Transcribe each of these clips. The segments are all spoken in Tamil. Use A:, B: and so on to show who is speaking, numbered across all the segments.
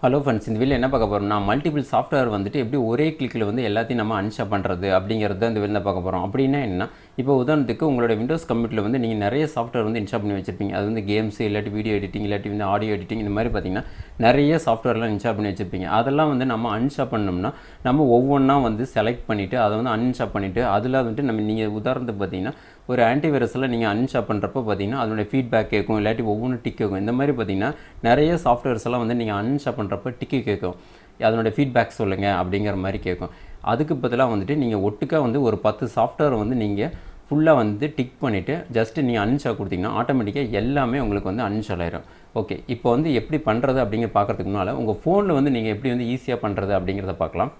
A: ஹலோ ஃப்ரெண்ட்ஸ், இந்த வீடியோ என்ன பார்க்க போகிறோம்னா மல்டிபிள் சாஃப்ட்வேர் வந்துட்டு எப்படி ஒரே கிளிக்கில் வந்து எல்லாத்தையும் நம்ம அன்ஸ்டால் பண்ணுறது அப்படிங்கிறத இந்த வீடியோ பார்க்க போகிறோம். அப்படின்னா என்ன, இப்போ உதாரணத்துக்கு உங்களோட விண்டோஸ் கம்ப்யூட்டரில் வந்து நீங்கள் நிறைய சாஃப்ட்வேர் வந்து இன்ஸ்டால் பண்ணி வச்சிருப்பீங்க. அது வந்து கேம்ஸ், இல்லாட்டி வீடியோ எடிட்டிங், இல்லாட்டி வந்து ஆடியோ எடிட்டிங், இந்த மாதிரி பார்த்தீங்கன்னா நிறைய சாஃப்ட்வேர்லாம் இன்ஸ்டால் பண்ணி வச்சுருப்பீங்க. அதெல்லாம் வந்து நம்ம அன்ஸ்டால் பண்ணோம்னா நம்ம ஒவ்வொன்றா வந்து செலக்ட் பண்ணிவிட்டு அதை வந்து அன்இன்ஸ்டால் பண்ணிவிட்டு அதில் வந்துட்டு நீங்கள் உதாரணத்துக்கு பார்த்தீங்கன்னா ஒரு ஆன்டிவைரஸில் நீங்கள் அன்இன்ஸ்டால் பண்ணுறப்போ பார்த்தீங்கன்னா அதனுடைய ஃபீட்பேக் கேட்கும், இல்லாட்டி ஒவ்வொன்றும் டிக் கேட்கும். இந்த மாதிரி பார்த்தீங்கன்னா நிறைய சாஃப்ட்வேர்ஸ் எல்லாம் வந்து நீங்கள் அன்இன்ஸ்டால் பண்ணுறப்போ டிக்கு கேட்கும், அதனுடைய ஃபீட்பேக் சொல்லுங்கள் அப்படிங்கிற மாதிரி கேட்கும். அதுக்கு பதிலாக வந்துட்டு நீங்கள் ஒட்டுக்காக வந்து ஒரு 10 சாஃப்ட்வேர் வந்து நீங்கள் ஃபுல்லாக வந்து டிக் பண்ணிவிட்டு ஜஸ்ட்டு நீங்கள் அன்இன்ஸ்டால் கொடுத்தீங்கன்னா ஆட்டோமேட்டிக்காக எல்லாமே உங்களுக்கு வந்து அன்இன்ஸ்டால் ஆயிடும். ஓகே, இப்போ வந்து எப்படி பண்ணுறது அப்படிங்கிற பார்க்குறதுக்கு முன்னால் உங்கள் ஃபோனில் வந்து நீங்கள் எப்படி வந்து ஈஸியாக பண்ணுறது அப்படிங்கிறத பார்க்கலாம்.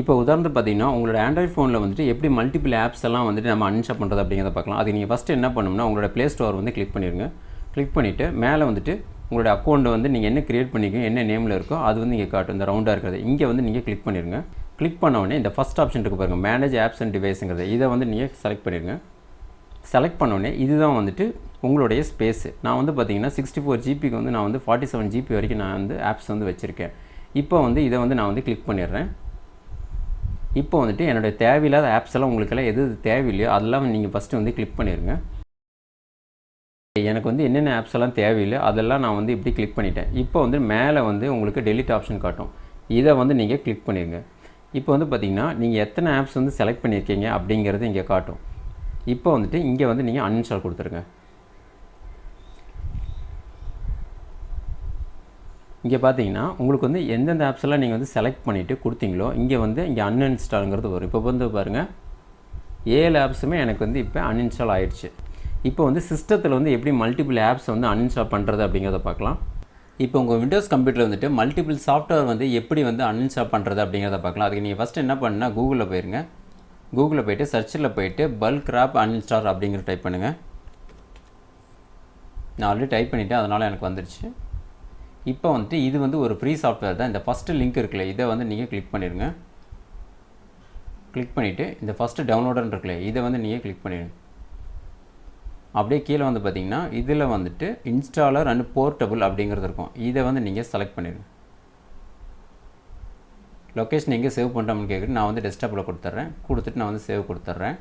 A: இப்போ உதாரணத்துக்கு பார்த்தீங்கன்னா உங்களோட ஆண்ட்ராய்ட் ஃபோனில் வந்துட்டு எப்படி மல்டிபிள் ஆப்ஸ் எல்லாம் வந்துட்டு நம்ம அன்இன்ஸ்டால் பண்ணுறது அப்படிங்கிறத பார்க்கலாம். அது நீங்கள் ஃபஸ்ட்டு என்ன பண்ணணும்னா உங்களோட ப்ளே ஸ்டோர் வந்து கிளிக் பண்ணிடுங்க. கிளிக் பண்ணிவிட்டு மேலே வந்துட்டு உங்களோட அக்கௌண்ட்டை வந்து நீங்கள் என்ன க்ரியேட் பண்ணிக்கோ, என்ன நேமில் இருக்கோ அது வந்து இங்கே காட்டும், இந்த ரவுண்டாக இருக்கிறது. இங்கே வந்து நீங்கள் கிளிக் பண்ணிடுங்க. கிளிக் பண்ண உடனே இந்த ஃபஸ்ட் ஆப்ஷன் இருக்குது பாருங்கள், மேனேஜ் ஆப்ஸ் அண்ட் டிவைஸுங்கிறது. இதை வந்து நீங்கள் செலக்ட் பண்ணிடுங்க. செலக்ட் பண்ணோடனே இதுதான் வந்துட்டு உங்களுடைய ஸ்பேஸு. நான் வந்து பார்த்தீங்கன்னா 64 ஜிபிக்கு வந்து நான் வந்து 47 ஜிபி வரைக்கும் நான் வந்து ஆப்ஸ் வந்து வச்சுருக்கேன். இப்போ வந்து இதை வந்து நான் வந்து கிளிக் பண்ணிடுறேன். இப்போ வந்துட்டு என்னுடைய தேவையில்லாத ஆப்ஸ் எல்லாம் உங்களுக்கெல்லாம் எது தேவையில்லையோ அதெல்லாம் நீங்கள் ஃபஸ்ட்டு வந்து கிளிக் பண்ணிடுங்க. எனக்கு வந்து என்னென்ன ஆப்ஸ் எல்லாம் தேவையில்லையோ அதெல்லாம் நான் வந்து இப்படி கிளிக் பண்ணிட்டேன். இப்போ வந்து மேலே வந்து உங்களுக்கு டெலிட் ஆப்ஷன் காட்டும், இதை வந்து நீங்கள் கிளிக் பண்ணிடுங்க. இப்போ வந்து பார்த்திங்கன்னா நீங்கள் எத்தனை ஆப்ஸ் வந்து செலக்ட் பண்ணியிருக்கீங்க அப்படிங்கிறது இங்கே காட்டும். இப்போ வந்துட்டு இங்கே வந்து நீங்கள் அன்இன்ஸ்டால் கொடுத்துருங்க. இங்கே பார்த்தீங்கன்னா உங்களுக்கு வந்து எந்தெந்த ஆப்ஸ் எல்லாம் நீங்கள் வந்து செலக்ட் பண்ணிவிட்டு கொடுத்தீங்களோ இங்கே வந்து இங்கே அன்இன்ஸ்டாலுங்கிறது வரும். இப்போ வந்து பாருங்கள் 7 ஆப்ஸுமே எனக்கு வந்து இப்போ அன்இன்ஸ்டால் ஆகிடுச்சு. இப்போ வந்து சிஸ்டத்தில் வந்து எப்படி மல்டிபிள் ஆப்ஸ் வந்து அன்இன்ஸ்டால் பண்ணுறது அப்படிங்கிறத பார்க்கலாம். இப்போ உங்கள் விண்டோஸ் கம்ப்யூட்டரில் வந்துட்டு மல்டிபிள் சாஃப்ட்வேர் வந்து எப்படி வந்து அன்இன்ஸ்டால் பண்ணுறது அப்படிங்கிறத பார்க்கலாம். அதுக்கு நீங்கள் ஃபஸ்ட்டு என்ன பண்ணுன்னா கூகுளில் போயிருங்க. கூகுளில் போய்ட்டு சர்ச்சில் போய்ட்டு பல்க் ராப் அன்இன்ஸ்டால் அப்படிங்கிற டைப் பண்ணுங்கள். நான் ஆல்ரெடி டைப் பண்ணிவிட்டேன், அதனால் எனக்கு வந்துடுச்சு. இப்போ வந்துட்டு இது வந்து ஒரு ஃப்ரீ சாஃப்ட்வேர் தான். இந்த ஃபஸ்ட்டு லிங்க் இருக்குல்ல, இதை வந்து நீங்கள் கிளிக் பண்ணிடுங்க. கிளிக் பண்ணிவிட்டு இந்த ஃபஸ்ட்டு டவுன்லோடுன்னு இருக்குல்ல, இதை வந்து நீங்கள் கிளிக் பண்ணிடுங்க. அப்படியே கீழே வந்து பார்த்திங்கன்னா இதில் வந்துட்டு இன்ஸ்டாலர் அண்ட் போர்ட்டபுள் அப்படிங்கிறது இருக்கும், இதை வந்து நீங்கள் செலக்ட் பண்ணிடுங்க. லொக்கேஷன் எங்கே சேவ் பண்ணுறோம்னு கேட்குறது, நான் வந்து டெஸ்க்டாப்பில் கொடுத்துட்றேன். கொடுத்துட்டு நான் வந்து சேவ் கொடுத்துட்றேன்.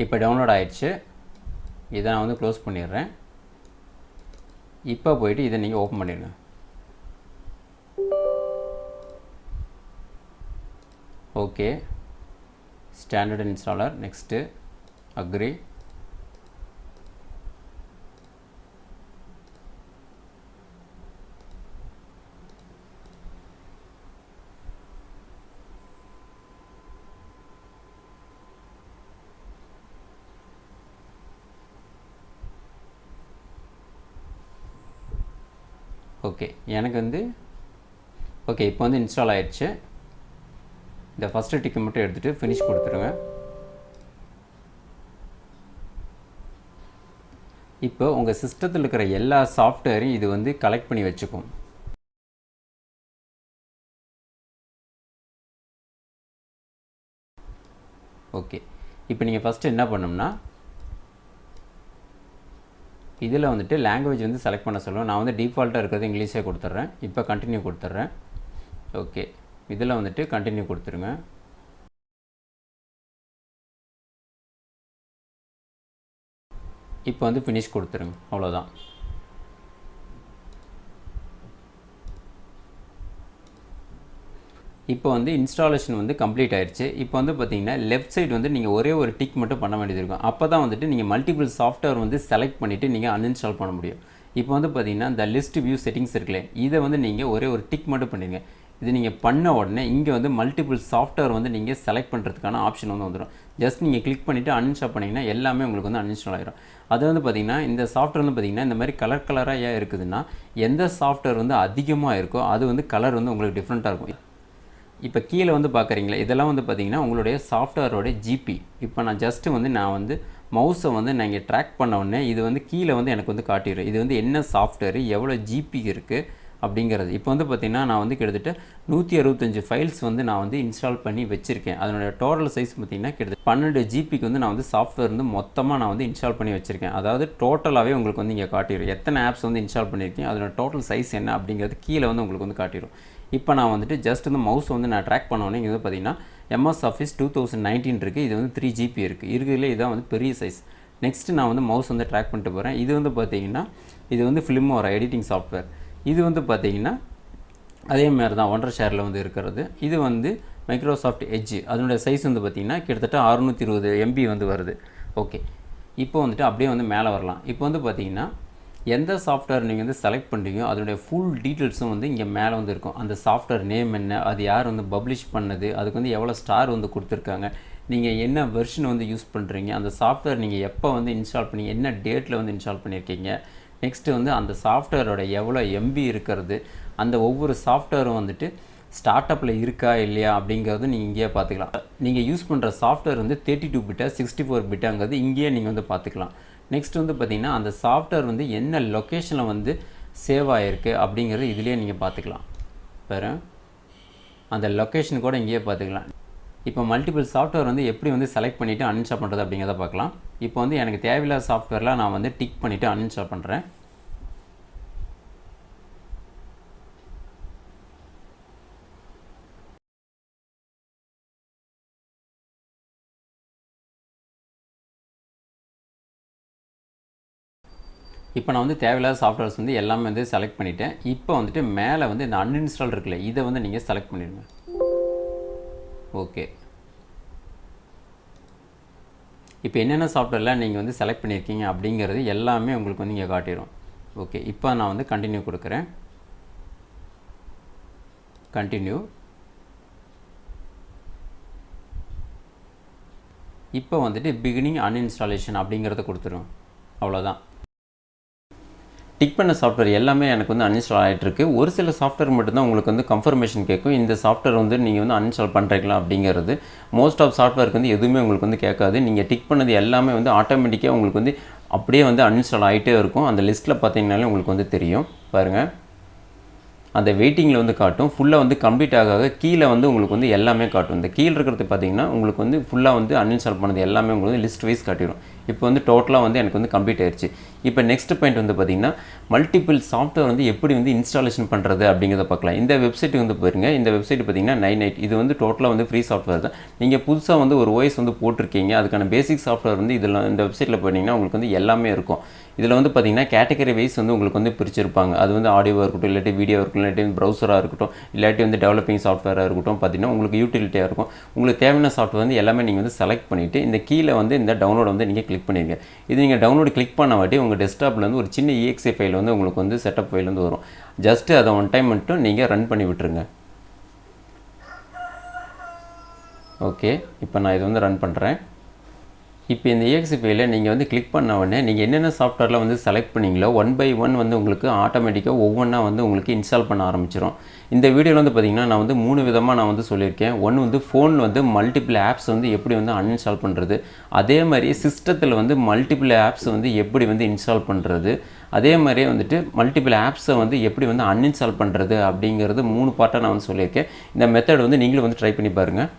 A: இப்போ டவுன்லோட் ஆகிடுச்சு. இதை நான் வந்து க்ளோஸ் பண்ணிடுறேன். இப்போ போய்ட்டு இதை நீங்கள் ஓப்பன் பண்ணிடுங்க. Okay, standard installer, next agree. Okay, எனக்கு வந்து ஓகே இப்போ வந்து இன்ஸ்டால் ஆகிடுச்சு. இந்த ஃபஸ்ட்டு டிக்கை மட்டும் எடுத்துகிட்டு ஃபினிஷ் கொடுத்துருங்க. இப்போ உங்கள் சிஸ்டத்தில் இருக்கிற எல்லா சாஃப்ட்வேரையும் இது வந்து கலெக்ட் பண்ணி வச்சுக்கும். ஓகே, இப்போ நீங்கள் ஃபஸ்ட்டு என்ன பண்ணணும்னா இதில் வந்துட்டு லாங்குவேஜ் வந்து செலக்ட் பண்ண சொல்லுவோம். நான் வந்து டிஃபால்ட்டாக இருக்கிறது இங்கிலீஷே கொடுத்துட்றேன். இப்போ கண்டினியூ கொடுத்துட்றேன். ஓகே, இதில் வந்துட்டு கண்டினியூ கொடுத்துருங்க. இப்போ வந்து ஃபினிஷ் கொடுத்துருங்க, அவ்வளோதான். இப்போ வந்து இன்ஸ்டாலேஷன் வந்து கம்ப்ளீட் ஆயிடுச்சு. இப்போ வந்து பார்த்தீங்கன்னா லெஃப்ட் சைடு வந்து நீங்கள் ஒரே ஒரு டிக் மட்டும் பண்ண வேண்டியது இருக்கும். அப்போ தான் வந்துட்டு நீங்கள் மல்டிபிள் சாஃப்ட்வேர் வந்து செலக்ட் பண்ணிவிட்டு நீங்கள் அன்இன்ஸ்டால் பண்ண முடியும். இப்போ வந்து பார்த்தீங்கன்னா இந்த லிஸ்ட் வியூ செட்டிங்ஸ் இருக்குல்ல, இதை வந்து நீங்கள் ஒரே ஒரு டிக் மட்டும் பண்ணிடுங்க. இது நீங்கள் பண்ண உடனே இங்கே வந்து மல்டிபிள் சாஃப்ட்வேர் வந்து நீங்கள் செலக்ட் பண்ணுறதுக்கான ஆப்ஷன் வந்து வந்துடும். ஜஸ்ட் நீங்கள் கிளிக் பண்ணிவிட்டு அன்இன்ஸ்டால் பண்ணிங்கன்னா எல்லாமே உங்களுக்கு வந்து அன்இன்ஸ்டால் ஆகிடும். அது வந்து பார்த்திங்கன்னா இந்த சாஃப்ட்வேர் வந்து பார்த்திங்கன்னா இந்த மாதிரி கலர் கலராக ஏன் இருக்குதுன்னா எந்த சாஃப்ட்வேர் வந்து அதிகமாக இருக்கோ அது வந்து கலர் வந்து உங்களுக்கு டிஃப்ரெண்ட்டாக இருக்கும். இப்போ கீழே வந்து பார்க்குறீங்களா, இதெல்லாம் வந்து பார்த்திங்கன்னா உங்களுடைய சாஃப்ட்வேரோட ஜிபி. இப்போ நான் ஜஸ்ட்டு வந்து நான் வந்து மவுஸை வந்து நான் இங்கே ட்ராக் பண்ண உடனே இது வந்து கீழே வந்து எனக்கு வந்து காட்டிடும். இது வந்து என்ன சாஃப்ட்வேர், எவ்வளோ ஜிபி இருக்குது அப்படிங்கிறது. இப்போ வந்து பார்த்திங்கன்னா நான் வந்து கிட்டத்தட்ட 165 ஃபைல்ஸ் வந்து நான் வந்து இன்ஸ்டால் பண்ணி வச்சுருக்கேன். அதனுடைய டோட்டல் சைஸ் பார்த்திங்கன்னா கிட்டத்தட்ட 12 ஜிபிக்கு வந்து நான் வந்து சாஃப்ட்வேர் வந்து மொத்தமாக நான் வந்து இன்ஸ்டால் பண்ணி வச்சுருக்கேன். அதாவது டோட்டலாகவே உங்களுக்கு வந்து இங்கே காட்டிடும் எத்தனை ஆப்ஸ் வந்து இன்ஸ்டால் பண்ணியிருக்கேன், அதோட டோட்டல் சைஸ் என்ன அப்படிங்கிறது கீழே வந்து உங்களுக்கு வந்து காட்டிடும். இப்போ நான் வந்துட்டு ஜஸ்ட் இந்த மவுஸ் வந்து நான் ட்ராக் பண்ணோன்னே இங்கே வந்து பார்த்திங்கன்னா MS Office 2019 இருக்குது. இது வந்து 3 GB இருக்குதுல இதுதான் வந்து பெரிய சைஸ். நெக்ஸ்ட்டு நான் வந்து மவுஸ் வந்து ட்ராக் பண்ணிட்டு போகிறேன். இது வந்து பார்த்திங்கன்னா இது வந்து ஃபிலிமோரா எடிட்டிங் சாஃப்ட்வேர். இது வந்து பார்த்திங்கன்னா அதே மாதிரி தான் ஒன்றரை ஷேரில் வந்து இருக்கிறது. இது வந்து மைக்ரோசாஃப்ட் எட்ஜ். அதனுடைய சைஸ் வந்து பார்த்திங்கன்னா கிட்டத்தட்ட 620 MB வந்து வருது. ஓகே, இப்போ வந்துட்டு அப்படியே வந்து மேலே வரலாம். இப்போ வந்து பார்த்திங்கன்னா எந்த சாஃப்ட்வேர் நீங்கள் வந்து செலக்ட் பண்ணுறீங்களோ அதனுடைய ஃபுல் டீட்டெயில்ஸும் வந்து இங்கே மேலே வந்து இருக்கும். அந்த சாஃப்ட்வேர் நேம் என்ன, அது யார் வந்து பப்ளிஷ் பண்ணது, அதுக்கு வந்து எவ்வளோ ஸ்டார் வந்து கொடுத்துருக்காங்க, நீங்கள் என்ன வெர்ஷன் வந்து யூஸ் பண்ணுறீங்க, அந்த சாஃப்ட்வேர் நீங்கள் எப்போ வந்து இன்ஸ்டால் பண்ணி என்ன டேட்டில் வந்து இன்ஸ்டால் பண்ணியிருக்கீங்க, நெக்ஸ்ட்டு வந்து அந்த சாஃப்ட்வேரோட எவ்வளோ MB இருக்கிறது, அந்த ஒவ்வொரு சாஃப்ட்வேரும் வந்துட்டு ஸ்டார்ட் அப்பில் இருக்கா இல்லையா அப்படிங்கிறது நீங்கள் இங்கேயே பார்த்துக்கலாம். நீங்கள் யூஸ் பண்ணுற சாஃப்ட்வேர் வந்து 32 பிட்டா 64 பிட்டாங்கிறது இங்கேயே நீங்கள் வந்து பார்த்துக்கலாம். நெக்ஸ்ட் வந்து பார்த்திங்கன்னா அந்த சாஃப்ட்வேர் வந்து என்ன லொக்கேஷனில் வந்து சேவ் ஆகிருக்கு அப்படிங்கிறது இதிலே நீங்கள் பார்த்துக்கலாம். வேறு அந்த லொக்கேஷன் கூட இங்கேயே பார்த்துக்கலாம். இப்போ மல்டிபிள் சாஃப்ட்வேர் வந்து எப்படி வந்து செலக்ட் பண்ணிவிட்டு அன்இன்ஸ்டால் பண்ணுறது அப்படிங்கிறத பார்க்கலாம். இப்போ வந்து எனக்கு தேவையில்லாத சாஃப்ட்வேரில் நான் வந்து டிக் பண்ணிவிட்டு அன்இன்ஸ்டால் பண்ணுறேன். இப்போ நான் வந்து தேவையில்லாத சாஃப்ட்வேர்ஸ் வந்து எல்லாமே வந்து செலக்ட் பண்ணிவிட்டேன். இப்போ வந்துட்டு மேலே வந்து இந்த அன்இன்ஸ்டால் இருக்குல்ல, இதை வந்து நீங்கள் செலக்ட் பண்ணிடுங்க. ஓகே, இப்போ என்னென்ன சாஃப்ட்வேர்லாம் நீங்கள் வந்து செலக்ட் பண்ணியிருக்கீங்க அப்படிங்கிறது எல்லாமே உங்களுக்கு வந்து இங்கே காட்டிடும். ஓகே, இப்போ நான் வந்து கண்டினியூ கொடுக்குறேன். கண்டினியூ. இப்போ வந்துட்டு பிகினிங் அன்இன்ஸ்டாலேஷன் அப்படிங்கிறத கொடுத்துரும். அவ்வளோதான். டிக் பண்ண சாஃப்ட்வேர் எல்லாமே எனக்கு வந்து அன்இன்ஸ்டால் ஆகிட்டுருக்கு. ஒரு சில சாஃப்ட்வேர் மட்டும்தான் உங்களுக்கு வந்து கன்ஃபர்மேஷன் கேட்கும், இந்த சாஃப்ட்வேர் வந்து நீங்கள் வந்து அன்இன்ஸ்டால் பண்ணுறீங்களா அப்படிங்கிறது. மோஸ்ட் ஆஃப் சாஃப்ட்வேருக்கு வந்து எதுவுமே உங்களுக்கு வந்து கேட்காது. நீங்கள் டிக் பண்ணது எல்லாமே வந்து ஆட்டோமேட்டிக்காக உங்களுக்கு வந்து அப்படியே வந்து அன்இன்ஸ்டால் ஆகிட்டே இருக்கும். அந்த லிஸ்ட்டில் பார்த்தீங்கன்னாலே உங்களுக்கு வந்து தெரியும். பாருங்கள், அந்த வெயிட்டிங்கில் வந்து காட்டும். ஃபுல்லாக வந்து கம்ப்ளீட் ஆக கீழே வந்து உங்களுக்கு வந்து எல்லாமே காட்டும். இந்த கீழே இருக்கிறது பார்த்தீங்கன்னா உங்களுக்கு வந்து ஃபுல்லாக வந்து அன்இன்ஸ்டால் பண்ணது எல்லாமே உங்களுக்கு வந்து லிஸ்ட் வைஸ் காட்டிடும். இப்போ வந்து டோட்டலாக வந்து எனக்கு வந்து கம்ப்ளீட் ஆயிடுச்சு. இப்போ நெக்ஸ்ட் பாயிண்ட் வந்து பார்த்திங்கன்னா மல்டிபிள் சாஃப்ட்வேர் வந்து எப்படி வந்து இன்ஸ்டாலேஷன் பண்ணுறது அப்படிங்கிறத பார்க்கலாம். இந்த வெப்சைட் வந்து போயிருங்க. இந்த வெப்சைட் பார்த்திங்கன்னா 98. இது வந்து டோட்டலாக வந்து ஃப்ரீ சாஃப்ட்வேர் தான். நீங்கள் புதுசாக வந்து ஒரு OS வந்து போட்டிருக்கீங்க, அதுக்கான பேசிக் சாஃப்ட்வேர் வந்து இதில் இந்த வெப்சைட்டில் போனீங்கன்னா உங்களுக்கு வந்து எல்லாமே இருக்கும். இதில் வந்து பார்த்திங்கன்னா கேட்டகரி வைஸ் வந்து உங்களுக்கு வந்து பிரிச்சிருப்பாங்க. அது வந்து ஆடியோவாக இருக்கட்டும், இல்லாட்டி வீடியோ இருக்கட்டும், இல்லாட்டி ப்ரௌசராக இருக்கட்டும், இல்லாட்டி வந்து டெவலப்பிங் சாஃப்ட்வேராக இருக்கட்டும், பார்த்திங்கன்னா உங்களுக்கு யூட்டிலிட்டியாக இருக்கும். உங்களுக்கு தேவையான சாஃப்ட்வேர் வந்து எல்லாமே நீங்கள் வந்து செலக்ட் பண்ணிவிட்டு இந்த கீழே வந்து இந்த டவுன்லோட் வந்து நீங்கள் கிளிக் பண்ணிடுங்க. இது நீங்கள் டவுன்லோட் கிளிக் பண்ண வாட்டி உங்கள் டெஸ்க்டாப்லேருந்து ஒரு சின்ன EXE ஃபைல் வந்து உங்களுக்கு வந்து செட்டப் ஃபைல் வந்து வரும். ஜஸ்ட்டு அதை ஒன் டைம் மட்டும் நீங்கள் ரன் பண்ணி விட்டுருங்க. ஓகே, இப்போ நான் இதை வந்து ரன் பண்ணுறேன். இப்போ இந்த EXE ஃபைலை நீங்கள் வந்து கிளிக் பண்ண உடனே நீங்கள் என்னென்ன சாஃப்ட்வேரில் வந்து செலக்ட் பண்ணிங்களோ 1 by 1 வந்து உங்களுக்கு ஆட்டோமேட்டிக்காக ஒவ்வொன்றா வந்து உங்களுக்கு இன்ஸ்டால் பண்ண ஆரம்பிச்சிடும். இந்த வீடியோவில் வந்து பார்த்திங்கன்னா நான் வந்து 3 விதமாக நான் வந்து சொல்லியிருக்கேன். ஒன்று வந்து ஃபோனில் வந்து மல்டிபிள் ஆப்ஸ் வந்து எப்படி வந்து அன்இன்ஸ்டால் பண்ணுறது, அதே மாதிரி சிஸ்டத்தில் வந்து மல்டிபிள் ஆப்ஸ் வந்து எப்படி வந்து இன்ஸ்டால் பண்ணுறது, அதே மாதிரியே வந்துட்டு மல்டிபிள் ஆப்ஸை வந்து எப்படி வந்து அன்இன்ஸ்டால் பண்ணுறது அப்படிங்கிறது 3 பார்ட்டாக நான் வந்து சொல்லியிருக்கேன். இந்த மெத்தட் வந்து நீங்களும் வந்து ட்ரை பண்ணி பாருங்கள்.